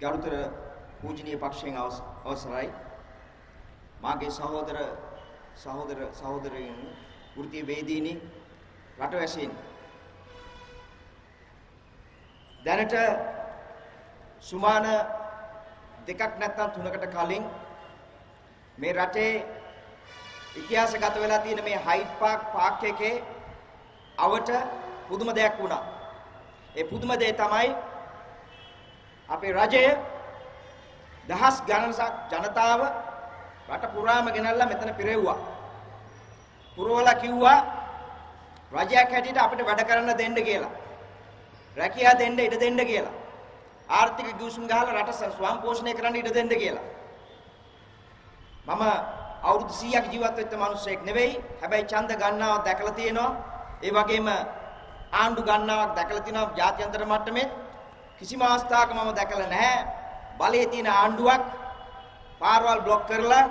ගරුතර පූජනීය පක්ෂයෙන් අවසරයි මාගේ සහෝදරයන් වෘත්තීය වේදීනි රටවැසියන් දැනට සුමාන දෙකක් නැත්නම් තුනකට කලින් මේ රටේ ඉතිහාසගත වෙලා තියෙන මේ හයිඩ් පාක් එකේ අවට පුදුම දෙයක් වුණා. ඒ පුදුම දේ තමයි අපේ රජය දහස් ගණනක් ජනතාව රට පුරාම ගෙනල්ලා මෙතන පිරෙව්වා. පුරවලා කිව්වා රජයක් හැටියට අපිට වැඩ කරන්න දෙන්න කියලා. රැකියාව දෙන්න ඉඩ දෙන්න කියලා. ආර්ථික ගිවිසුම් ගහලා රට ස්වයං පෝෂණය කරන්න ඉඩ දෙන්න කියලා. මම අවුරුදු 100ක් ජීවත් වෙච්ච මිනිස්සෙක් නෙවෙයි. හැබැයි ඡන්ද ගණනාවක් දැකලා තියෙනවා. ඒ වගේම ආණ්ඩු ගණනාවක් දැකලා තියෙනවා ජාත්‍යන්තර මට්ටමේ. කිසිම අවස්ථාවක මම දැකලා නැහැ බලයේ තියෙන ආණ්ඩුවක් පාරවල් බ්ලොක් කරලා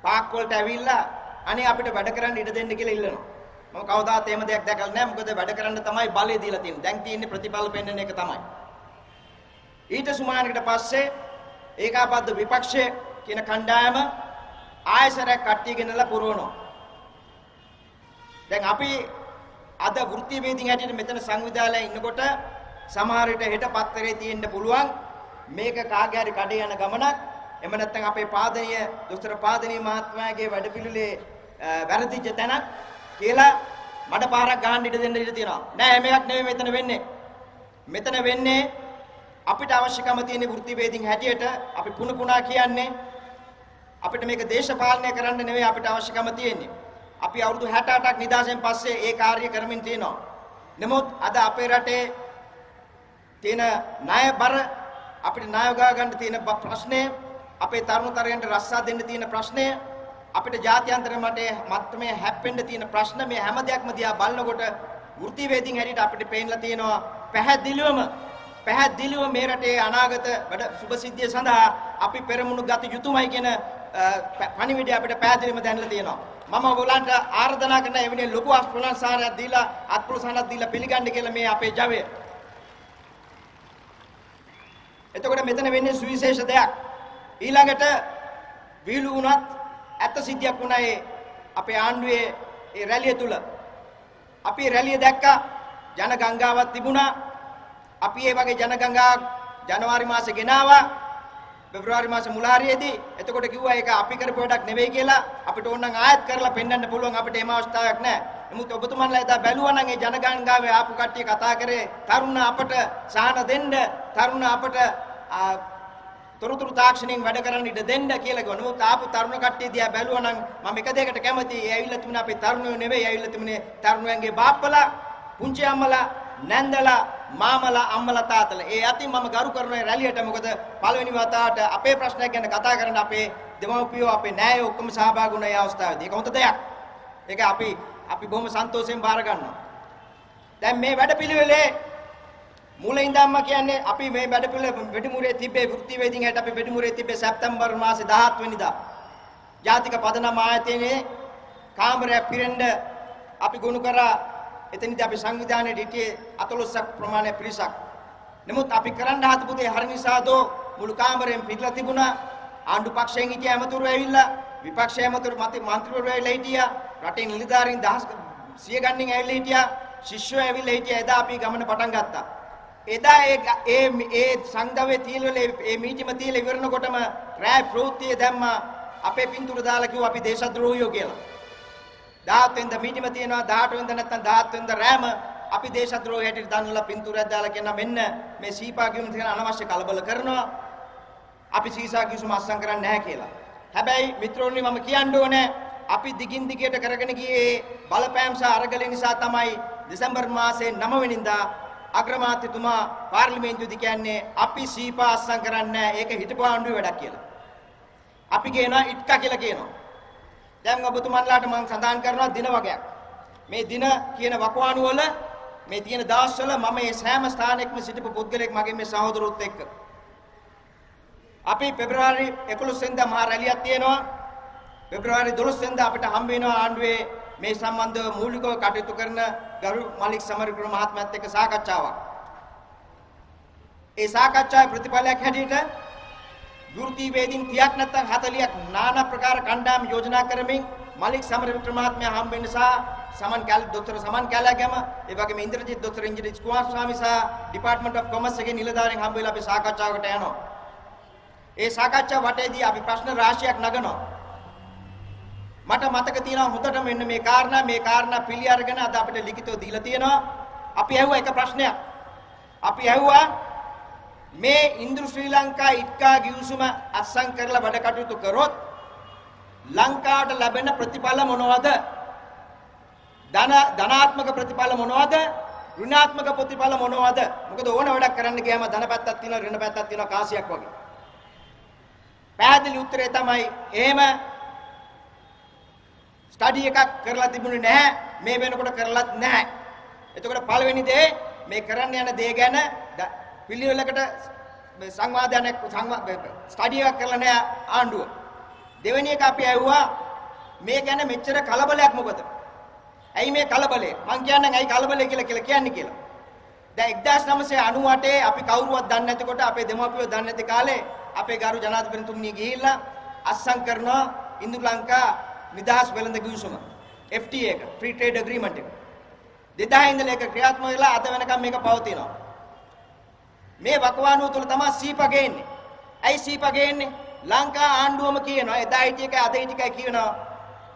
පාක් වලට ඇවිල්ලා අනේ අපිට වැඩ කරන්න ඉඩ දෙන්න කියලා ඉල්ලනවා. මම කවදාත් එහෙම දෙයක් දැකලා නැහැ. මොකද වැඩ කරන්න තමයි බලය දීලා තියෙන්නේ. දැන් තියෙන්නේ ප්‍රතිඵල පෙන්වන එක තමයි. ඊට සුමානකට පස්සේ ඒකාබද්ධ විපක්ෂය කියන කණ්ඩායම ආයසරයක් කට්ටිය ගෙනලා පුරවනවා. දැන් අපි අද වෘත්තීය වේදින් හැටියට මෙතන සංවිධානයේ ඉන්නකොට සමහර විට හෙට පත්තරේ තියෙන්න පුළුවන් මේක කාගේ හරි කඩේ යන ගමනක්. එහෙම නැත්නම් අපේ පාදනීය දොස්තර පාදනීය මහත්මයාගේ වැඩපිළිවෙලේ වැරදිච්ච තැනක් කියලා මඩ පාරක් ගහන්න ඉඩ දෙන්න ඉඩ තියෙනවා. නෑ මේක නෙවෙයි මෙතන වෙන්නේ. මෙතන වෙන්නේ අපිට අවශ්‍යකම තියෙන වෘත්තීය වේදින් හැටියට අපි පුණා කියන්නේ අපිට මේක දේශපාලනය කරන්න නෙවෙයි අපිට අවශ්‍යකම තියෙන්නේ. අපි අවුරුදු 68ක් නිදාසෙන් පස්සේ ඒ කාර්ය කරමින් තියෙනවා. නමුත් අද අපේ රටේ තියෙන ණයබර අපිට ණය ගා ගන්න තියෙන ප්‍රශ්නය, අපේ තරුණ රස්සා දෙන්න තියෙන ප්‍රශ්නය, අපිට ජාත්‍යන්තර මට්ටමේ හැප්පෙන්න තියෙන ප්‍රශ්න මේ හැම දෙයක්ම දිහා බලනකොට වෘත්තීය වේදින් හැටියට අපිට පේන්නලා තියෙනවා පැහැදිලිව මේ රටේ අනාගත වැඩ සුභසිද්ධිය සඳහා අපි පෙරමුණු ගත යුතුමයි කියන පණිවිඩය අපිට පැහැදිලිවම දැනලා තියෙනවා. මම ඔයගොල්ලන්ට ආරාධනා කරන එවැනි ලොකු අත්පොලසාරයක් දීලා අත්පොලසාරයක් දීලා පිළිගන්න කියලා මේ අපේ ජවය. එතකොට මෙතන වෙන්නේ සුවිශේෂ දෙයක්. ඊළඟට වීලු වුණත් ඇත්ත සිද්ධියක් වුණා අපේ ආණ්ඩුවේ ඒ රැළිය තුල. අපි රැළිය දැක්කා ජන ගංගාවක් තිබුණා. අපි ඒ වගේ ජන ගංගාවක් ජනවාරි මාසේ ගෙනාවා. පෙබරවාරි මාසේ මුල හරියේදී එතකොට කිව්වා ඒක අපි කරපු වැඩක් නෙවෙයි කියලා. අපිට ඕන නම් ආයෙත් කරලා පෙන්වන්න පුළුවන්. අපිට එහෙම අවස්ථාවක් නැහැ. නමුත් ඔබතුමන්ලා එදා බැලුවා නම් ඒ ජනගංගාවේ ආපු කට්ටිය කතා කරේ තරුණ අපට සහන දෙන්න, තරුණ අපට තොරතුරු තාක්ෂණයෙන් වැඩ කරන්න ඉඩ දෙන්න කියලා කිව්වා. නමුත් ආපු තරුණ කට්ටිය දිහා බැලුවා නම් මම එක දෙයකට කැමතියි. ඒ ඇවිල්ලා තිබුණේ අපේ තරුණයෝ නෙවෙයි. ඇවිල්ලා තිබුණේ තරුණයන්ගේ බාප්පලා, පුංචි අම්මලා, නැන්දලා, මාමලා, අම්මලා, තාත්තලා. ඒ අතින් මම ගරු කරන රැළියට මොකද පළවෙනි වතාවට අපේ ප්‍රශ්නයක් ගැන කතා කරන්න අපේ දෙමව්පියෝ, අපේ නෑයෝ ඔක්කොම සහභාගී වුණා ඒ අවස්ථාවේදී. ඒක හොඳ දෙයක්. ඒක අපි බොහොම සන්තෝෂයෙන් බාර ගන්නවා. දැන් මේ වැඩපිළිවෙලේ මුලින්දම්ම කියන්නේ අපි මේ වැඩපිළිවෙල වෙඩිමුරේ තිබ්බේ වෘත්තීය වේදින් හැට අපි වෙඩිමුරේ තිබ්බේ සැප්තැම්බර් මාසේ 17 වෙනිදා. ජාතික පදනම ආයතනයේ කාමරයක් පිරෙන්න අපි ගොනු කරා. එතනදී අපි සංවිධානයේ හිටියේ 14ක් ප්‍රමාණය පිරිසක්. නමුත් අපි කරන්න හදපු දේ හරි නිසාදෝ මුළු කාමරයෙන් පිටලා තිබුණා. ආණ්ඩු පක්ෂයෙන් හිටිය ඇමතුරු ඇවිල්ලා, විපක්ෂ ඇමතුරු මන්ත්‍රීවරු ඇවිල්ලා හිටියා. රටේ නිලධාරීන් දහස් 100 ගණනින් ඇවිල්ලා හිටියා. ශිෂ්‍යයෝ ඇවිල්ලා හිටියා. එදා අපි ගමන පටන් ගත්තා. එදා ඒ සංගදවේ තීලවල ඒ මීටිම තීල ඉවරනකොටම රැය ප්‍රවෘත්තිය දැම්මා. අපේ පින්තූර දාලා කිව්වා අපි දේශද්‍රෝහියෝ කියලා. 17 වෙනිදා මීටිම තියෙනවා 18 වෙනිදා නැත්නම් 17 වෙනිදා රෑම අපි දේශද්‍රෝහී හැටියට දන්වලා පින්තූරයක් දාලා කියන මෙන්න මේ සීපා ගියුම් තියෙන අනවශ්‍ය කලබල කරනවා. අපි සීසා ගිවිසුම අත්සන් කරන්නේ නැහැ කියලා. හැබැයි මිත්‍රෝනි මම කියන්න ඕනේ අපි දිගින් දිගට කරගෙන ගියේ බලපෑම් සහ අරගල නිසා තමයි දෙසැම්බර් මාසේ 9 වෙනිදා අග්‍රාමාත්‍යතුමා පාර්ලිමේන්තුවේදී කියන්නේ අපි සීපා අත්සන් කරන්නේ නැහැ. ඒක හිටපු ආණ්ඩුවේ වැඩක් කියලා. අපි කියනවා ඉට්කා කියලා කියනවා. දැන් ඔබතුමන්ලාට මම සඳහන් කරනවා දින වගේක්. මේ දින කියන වකවාණු වල මේ තියෙන දවස්වල මම මේ සෑම ස්ථානයකම සිටපු පුද්ගලෙක් මගේ මේ සහෝදරොත් එක්ක. අපි පෙබරවාරි 11 වෙනිදා මහා රැළියක් තියෙනවා. පෙබරවාරි 12 වෙනිදා අපිට හම්බ වෙනවා ආණ්ඩුවේ මේ සම්බන්ධව මූලිකව කටයුතු කරන ගරු මලික් සමරකර මහත්මයාත් එක්ක සාකච්ඡාවක්. ඒ සාකච්ඡාවේ ප්‍රතිඵලයක් හැටියට වෘත්ති වේදින් 30ක් නැත්නම් 40ක් নানা ප්‍රකාර කණ්ඩායම් යෝජනා කරමින් මලික් සමරවික්‍රම මහත්මයා හම්බ වෙන්න සහ දොස්තර සමන් කැලෑගම ඒ වගේම ඉන්ද්‍රජිත් දොස්තර ඉංජිනේර කුමාර ස්වාමී සහ ඩිපාර්ට්මන්ට් ඔෆ් කොමර්ස් එකේ නිලධාරීන් හම්බ වෙලා අපි සාකච්ඡාවකට යනවා. ඒ සාකච්ඡාව වටේදී අපි ප්‍රශ්න රාශියක් නගනවා. මට මතක තියෙනවා හොඳට මෙන්න මේ කාරණා පිළි අරගෙන අද අපිට ලිඛිතව දීලා තියෙනවා. අපි ඇහුවා එක ප්‍රශ්නයක්. අපි ඇහුවා මේ ඉන්ද්‍ර ශ්‍රී ලංකා ඉට්කා ගිවිසුම අත්සන් කරලා වැඩ කටයුතු කරොත් ලංකාවට ලැබෙන ප්‍රතිඵල මොනවද? ධනාත්මක ප්‍රතිඵල මොනවද? ඍණාත්මක ප්‍රතිඵල මොනවද? මොකද ඕන වැඩක් කරන්න ගියාම ධන පැත්තක් තියෙනවා ඍණ පැත්තක් තියෙනවා කාසියක් වගේ. පැහැදිලි උත්තරේ තමයි එහෙම ස්ටඩි එකක් කරලා තිබුණේ නැහැ. මේ වෙනකොට කරලත් නැහැ. එතකොට පළවෙනි දේ මේ කරන්න යන දේ ගැන පිළිවෙලකට සංවාදයක් ස්ටඩි එකක් කරලා නැහැ ආණ්ඩුව. දෙවෙනි එක අපි ඇහුවා මේ ගැන මෙච්චර කලබලයක් මොකද? ඇයි මේ කලබලය? මං කියන්නේ ඇයි කලබලය කියලා කියන්නේ කියලා. දැන් 1998 අපි කවුරුවත් දන්නේ නැතිකොට අපේ දෙමාපියෝ දන්නේ නැති කාලේ අපේ ගරු ජනාධිපතිතුමිය ගිහිල්ලා අත්සන් කරනවා ඉන්දු ලංකා නිදහස් වෙළඳ ගිවිසුම FTA එක Free Trade Agreement එක. 2000 ඉඳලා ඒක ක්‍රියාත්මක වෙලා අද වෙනකම් මේක පවතිනවා. මේ වකවානුව තුළ තමයි සීපා ගේන්නේ. ඇයි සීපා ගේන්නේ? ලංකා ආණ්ඩුවම කියනවා එදා හිටිය එකයි අද හිටිය එකයි කියනවා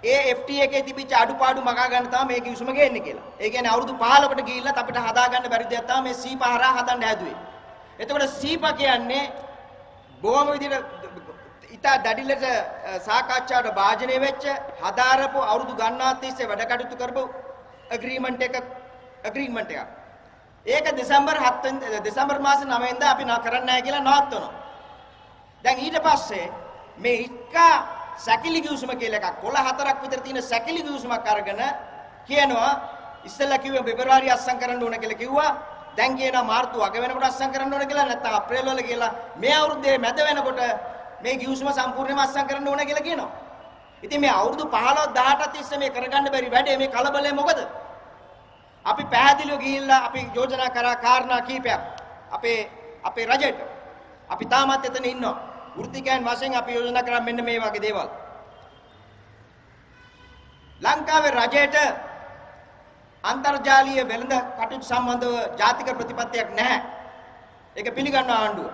ඒ FTA එකේ තිබිච්ච අඩුපාඩු මගා ගන්න තමයි මේ කිවිසුම ගේන්නේ කියලා. ඒ කියන්නේ අවුරුදු 15කට ගිහිල්ලත් අපිට හදා ගන්න බැරි දෙයක් තමයි මේ සීපා හරහා හදන්න හැදුවේ. එතකොට සීපා කියන්නේ බොහොම විදිහට ඉතා දැඩි ලෙස සාකච්ඡාවට භාජනය වෙච්ච හදාරපු අවුරුදු ගණනාවක් තිස්සේ වැඩ කටයුතු කරපු ඇග්‍රීමන්ට් එකක්. ඒක දෙසැම්බර් මාසේ 9 වෙනිදා අපි කරන්නේ නැහැ කියලා නවත්වනවා. දැන් ඊට පස්සේ මේ ඉක්කා සැකිලි ගිවිසුම කියලා එකක් 14ක් විතර තියෙන සැකිලි ගිවිසුමක් අරගෙන කියනවා ඉස්සෙල්ලා කිව්වේ පෙබරවාරි අස්සම් කරන්න ඕන කියලා කිව්වා. දැන් කියනවා මාර්තු අග වෙනකොට අස්සම් කරන්න ඕන කියලා නැත්නම් අප්‍රේල් වල කියලා මේ අවුරුද්දේ මැද වෙනකොට මේ ගිවිසුම සම්පූර්ණයෙන්ම අස්සම් කරන්න ඕන කියලා කියනවා. ඉතින් මේ අවුරුදු 15 18 තිස්සේ මේ කරගන්න බැරි වැඩේ මේ කලබලය මොකද? අපි පැහැදිලිව ගිහිල්ලා අපි යෝජනා කරා කාරණා කීපයක් අපේ රජයට. අපි තාමත් එතන ඉන්නවා. වෘත්තිකයන් වශයෙන් අපි යෝජනා කරා මෙන්න මේ වගේ දේවල්. ලංකාවේ රජයට අන්තර්ජාලීය වෙළඳ කටයුතු සම්බන්ධව ජාතික ප්‍රතිපත්තියක් නැහැ. ඒක පිළිගන්න ආණ්ඩුව.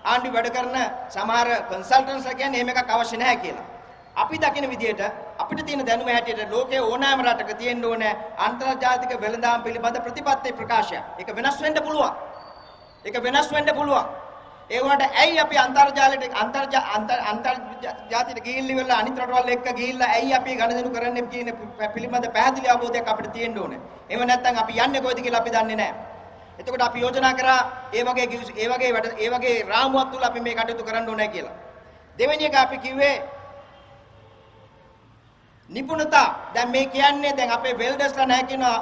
ආණ්ඩුව වැඩ කරන සමහර කන්සල්ටන්ට්ස්ලා කියන්නේ එහෙම එකක් අවශ්‍ය නැහැ කියලා. අපි දකින විදිහට අපිට තියෙන දැනුම හැටියට ලෝකයේ ඕනෑම රටක තියෙන්න ඕනේ අන්තර්ජාතික වෙළඳාම් පිළිබඳ ප්‍රතිපත්ති ප්‍රකාශයක්. ඒක වෙනස් වෙන්න පුළුවන්. ඒ වුණාට ඇයි අපි අන්තර්ජාලයට අන්තර්ජාතික ගිහිල්ලා අනිත් රටවල් එක්ක ගිහිල්ලා ඇයි අපි ගණදෙනු කරන්නේ කියන පිළිබඳ පැහැදිලි අවබෝධයක් අපිට තියෙන්න ඕනේ. එහෙම නැත්නම් අපි යන්නේ කොයිද කියලා අපි දන්නේ නැහැ. එතකොට අපි යෝජනා කරා ඒ වගේ රාමුවක් තුල අපි මේ කටයුතු කරන්න ඕනේ කියලා. දෙවෙනි එක අපි කිව්වේ නිපුණතා. දැන් මේ කියන්නේ දැන් අපේ වෙල්ඩර්ස්ලා නැහැ කියනවා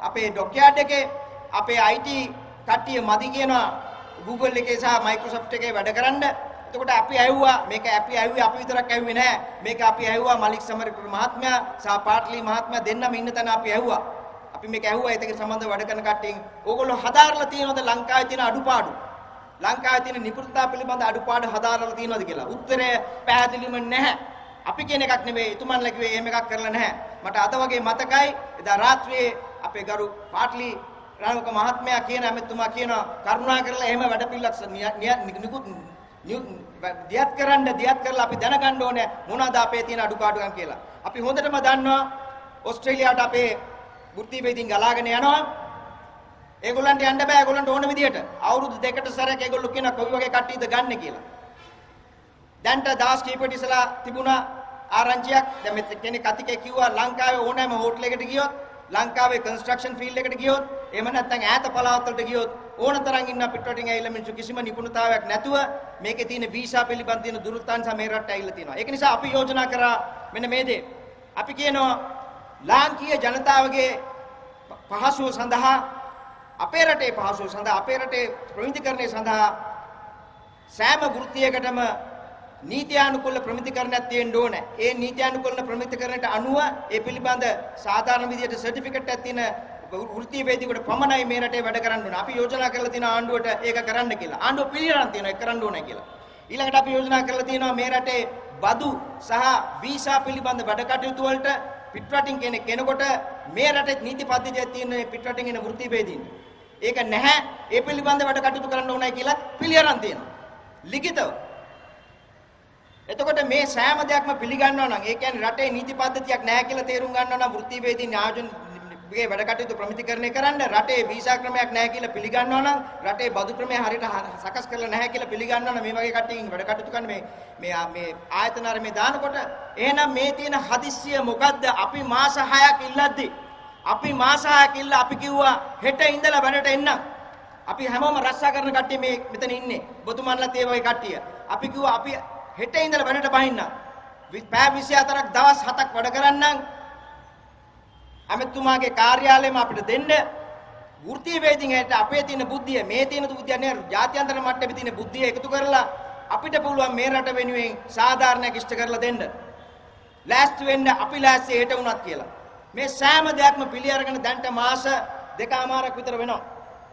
අපේ ඩොක්යාඩ් එකේ අපේ IT කට්ටිය මදි කියනවා Google එකේ සහ Microsoft එකේ වැඩ කරන්න. එතකොට අපි ඇහුවා අපි විතරක් ඇහුවේ නෑ. මේක අපි ඇහුවා මලික් සමරවික්‍රම මහත්මයා සහ පාට්ලි මහත්මයා දෙන්නම ඉන්න තැන අපි ඇහුවා. අපි මේක ඇහුවා ඒක සම්බන්ධව වැඩ කරන කට්ටියන්. ඕගොල්ලෝ හදාarලා තියෙනවද ලංකාවේ තියෙන අඩුපාඩු? ලංකාවේ තියෙන නිපුණතා පිළිබඳ අඩුපාඩු හදාarලා තියෙනවද කියලා? උත්තරය පැහැදිලිවම නැහැ. අපි කියන එකක් නෙවෙයි. එතුමන්ලා කිව්වේ එහෙම එකක් කරලා නැහැ. මට අද වගේ මතකයි එදා රාත්‍රියේ අපේ ගරු පාට්ලි රාණුක මහත්මයා කියන ඇමතුමා කියන කරුණා කරලා එහෙම වැඩ පිළිලක් දියත් කරලා අපි දැනගන්න ඕනේ මොනවාද අපේ තියෙන අඩුපාඩුකම් කියලා. අපි හොඳටම දන්නවා ඕස්ට්‍රේලියාවට අපේ වෘත්ති වේදින් ගලාගෙන යනවා. ඒගොල්ලන්ට යන්න බෑ. ඒගොල්ලන්ට ඕන විදියට අවුරුදු දෙකකට සැරයක් ඒගොල්ලෝ කියන කොයි වගේ කට්ටියද ගන්න කියලා. දැන්ට දවස් කිහිපෙට ඉස්සලා තිබුණා ආරංචියක්. දැන් මෙතන කෙනෙක් අතිකේ කිව්වා ලංකාවේ ඕනෑම හෝටලයකට ගියොත් ලංකාවේ කන්ස්ට්‍රක්ෂන් ෆීල්ඩ් එකට ගියොත් එහෙම නැත්නම් ඈත පළාත් වලට ගියොත් ඕන තරම් ඉන්න පිටරටින් ඇවිල්ලා මිනිස්සු කිසිම නිපුණතාවයක් නැතුව මේකේ තියෙන වීසා පිළිබඳ තියෙන දුරුත්තාන් සහ මේ රටට ඇවිල්ලා තියෙනවා. ඒක නිසා අපි යෝජනා කරා මෙන්න මේ දේ. අපි කියනවා ලාංකීය ජනතාවගේ පහසුව සඳහා අපේ රටේ ප්‍රමිතිකරණය සඳහා සෑම වෘත්තියකටම නීත්‍යානුකූල ප්‍රමිතිකරණයක් තියෙන්න ඕනේ. ඒ නීත්‍යානුකූල ප්‍රමිතිකරණයට අනුව ඒ පිළිබඳ සාධාරණ විදියට සර්ටිෆිකේට් එකක් තියෙන වෘත්තීය වේදිකේට පමණයි මේ රටේ වැඩ කරන්න ඕනේ. අපි යෝජනා කරලා තියෙන ආණ්ඩුවට ඒක කරන්න කියලා. ආණ්ඩුව පිළිගන්න තියෙනවා ඒක කරන්න ඕනේ කියලා. ඊළඟට අපි යෝජනා කරලා තියෙනවා මේ රටේ බදු සහ වීසා පිළිබඳ වැඩ කටයුතු වලට පිටරටින් කෙනෙකුට මේ රටේ නීති පද්ධතියක් තියෙන පිටරටින් එන වෘත්තීය වේදීන්. ඒක නැහැ. ඒ පිළිබඳ වැඩ කටයුතු කරන්න ඕනේ කියලා පිළිගන්න තියෙනවා. ලිඛිතව. එතකොට මේ සෑම දෙයක්ම පිළිගන්නවා නම් ඒ කියන්නේ රටේ නීති පද්ධතියක් නැහැ කියලා තේරුම් ගන්නවා නම් වෘත්තීය වේදීන් ආයෝජනයේ වැඩ කටයුතු ප්‍රමිතිකරණය කරන්න රටේ වීසා ක්‍රමයක් නැහැ කියලා පිළිගන්නවා නම් රටේ බදු ක්‍රමය හරියට සකස් කරලා නැහැ කියලා පිළිගන්නවා නම් මේ වගේ කට්ටියකින් වැඩ කටයුතු කරන මේ ආයතන අර මේ දානකොට එහෙනම් මේ තියෙන හදිස්සිය මොකද්ද? අපි මාස 6ක් ඉල්ලද්දි අපි මාස 6ක් ඉල්ල අපි කිව්වා හෙට ඉඳලා වැඩට එන්න. අපි හැමෝම රස්සා කරන කට්ටිය මේ මෙතන ඉන්නේ. ඔබතුමන්ලාත් ඒ වගේ කට්ටිය. අපි කිව්වා අපි හෙට ඉඳලා වැඩට බහින්න. පැය 24ක් දවස් 7ක් වැඩ කරන්නම්. අමෙතුමාගේ කාර්යාලයම අපිට දෙන්න. වෘත්තීය වේදින් හැට අපේ තියෙන බුද්ධිය මේ තියෙන බුද්ධිය නේ ජාත්‍යන්තර මට්ටමේ තියෙන බුද්ධිය එකතු කරලා අපිට පුළුවන් මේ රට වෙනුවෙන් සාධාරණයක් ඉෂ්ට කරලා දෙන්න. ලෑස්ති වෙන්න අපි ලෑස්ති හෙට වුණත් කියලා. මේ සෑම දෙයක්ම පිළි අරගෙන දැන්ට මාස දෙකමාරක් විතර වෙනවා.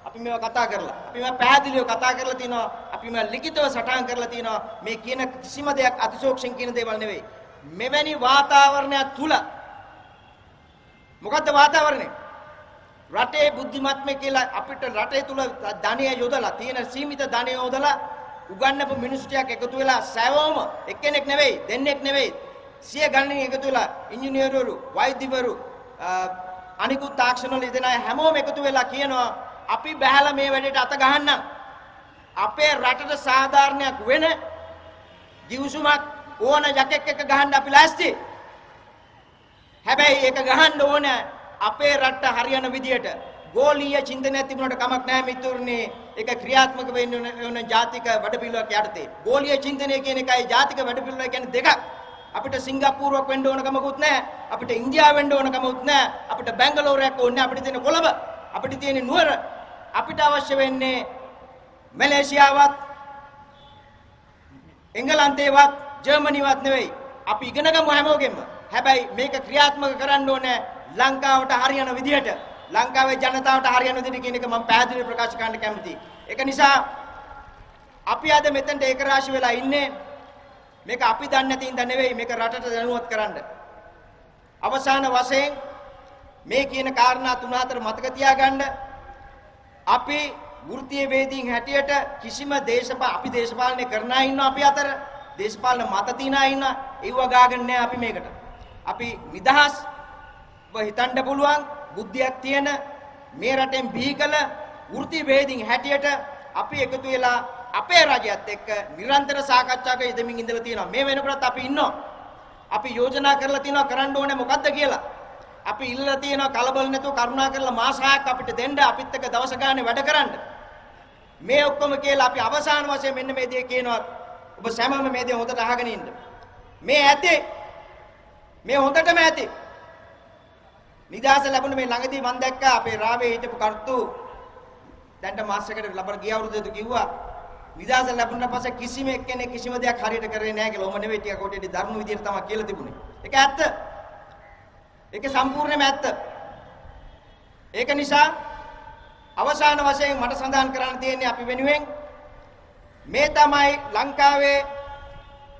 අපි මේවා කතා කරලා. අපි මේවා පැහැදිලිව කතා කරලා තිනවා. අපි මේවා ලිඛිතව සටහන් කරලා තිනවා. මේ කියන කිසිම දෙයක් අතිශෝක්ෂෙන් කියන දේවල් නෙවෙයි. මෙවැනි වාතාවරණයක් තුල මොකද්ද වාතාවරණය? රටේ බුද්ධිමත්ම කියලා අපිට රටේ තුල ධනය යොදලා තියෙන සීමිත ධනය යොදලා උගන්නපු මිනිස්සු ටිකක් එකතු වෙලා සෑවොම එක්කෙනෙක් නෙවෙයි දෙන්නෙක් නෙවෙයි සිය ගණනින් එකතු වෙලා ඉංජිනේරුවරු වෛද්‍යවරු අනිකුත් තාක්ෂණ වල ඉදෙන අය හැමෝම එකතු වෙලා කියනවා අපි බහැලා මේ වැඩේට අත ගහන්නම් අපේ රටට සාධාරණයක් වෙන givisුමක් ඕන යකෙක් එක ගහන්න අපි ලෑස්ති. හැබැයි ඒක ගහන්න ඕන අපේ රට හරියන විදියට ගෝලීය චින්තනයක් තිබුණාට කමක් නැහැ මිතුරුනේ. ඒක ක්‍රියාත්මක වෙන්න ඕන ජාතික වැඩපිළිවෙලක් යටතේ. ගෝලීය චින්තනය කියන එකයි ජාතික වැඩපිළිවෙල කියන්නේ දෙකක්. අපිට සිංගප්පූරුවක් වෙන්න ඕන කමකුත් නැහැ. අපිට ඉන්දියාව වෙන්න ඕන කමකුත් නැහැ. අපිට බැංගලෝරයක් ඕනේ. අපිට තියෙන කොළඹ, අපිට තියෙන නුවර. අපිට අවශ්‍ය වෙන්නේ මැලේසියාවත්, එංගලන්තේවත්, ජර්මනිවත් නෙවෙයි. අපි ඉගෙන ගමු හැමෝගෙම. හැබැයි මේක ක්‍රියාත්මක කරන්න ඕනේ ලංකාවට හරියන විදියට. ලංකාවේ ජනතාවට හරියන විදියට කියන එක මම පැහැදිලිව ප්‍රකාශ කරන්න කැමතියි. ඒක නිසා අපි අද මෙතනට ඒක රාශි වෙලා ඉන්නේ මේක අපි දන්නේ නැති ඉඳ නෙවෙයි මේක රටට දැනුවත් කරන්න. අවසාන වශයෙන් මේ කියන කාරණා තුන හතර මතක තියාගන්න. අපි වෘත්තීය වේදීන් හැටියට කිසිම අපි දේශපාලනය කරන අය ඉන්නවා අපි අතර. දේශපාලන මත තියන අය ඉන්නවා. ඒව ගාගෙන නෑ අපි මේකට. අපි නිදහස් හිතන්න පුළුවන් බුද්ධියක් තියෙන මේ රටෙන් බිහිකල වෘත්තීය වේදීන් හැටියට අපි එකතු වෙලා අපේ රජයත් එක්ක නිරන්තර සාකච්ඡාක යෙදමින් ඉඳලා තියෙනවා. මේ වෙනකොටත් අපි ඉන්නවා. අපි යෝජනා කරලා තියෙනවා කරන්න ඕනේ මොකද්ද කියලා. අපි ඉල්ලලා තියෙනවා කලබල නැතුව කරුණා කරලා මාස 6ක් අපිට දෙන්න අපිත් එක්ක දවස ගානේ වැඩ කරන්න. මේ ඔක්කොම කියලා අපි අවසාන වශයෙන් මෙන්න මේ දේ කියනවා. ඔබ සෑමම මේ දේ හොඳට අහගෙන ඉන්න. මේ ඇතේ මේ හොඳටම ඇතේ. නිදහස ලැබුණ මේ ළඟදී මම දැක්කා අපේ රාවේ හිටපු කර්තු දැන්ට මාස් එකකට ලබන ගිය අවුරුද්දේද කිව්වා නිදහස ලැබුණ පස්සේ කිසිම එක්කෙනෙක් කිසිම දෙයක් හරියට කරේ නැහැ කියලා. ඔම නෙවෙයි ටික කොටේදී ධර්ම විදියට තමයි කියලා තිබුණේ. ඒක ඇත්ත. ඒක සම්පූර්ණයෙන්ම ඇත්ත. ඒක නිසා අවසාන වශයෙන් මට සඳහන් කරන්න තියෙන්නේ අපි වෙනුවෙන් මේ තමයි ලංකාවේ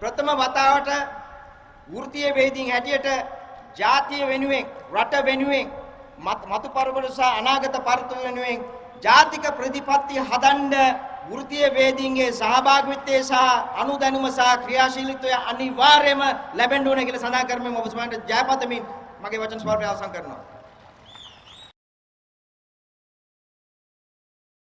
ප්‍රථම වතාවට වෘත්තීය වේදීන් හැටියට ජාතිය වෙනුවෙන් රට වෙනුවෙන් මතු පරපුර සහ අනාගත පරපුර වෙනුවෙන් ජාතික ප්‍රතිපත්ති හදන්න වෘත්තීය වේදීන්ගේ සහභාගීත්වය සහ අනුදැනුම සහ ක්‍රියාශීලීත්වය අනිවාර්යයෙන්ම ලැබෙන්න ඕනේ කියලා සඳහන් කරමින් ඔබ සමහරට ජයපතමින් මගේ වචන ස්වල්පය අවසන් කරනවා.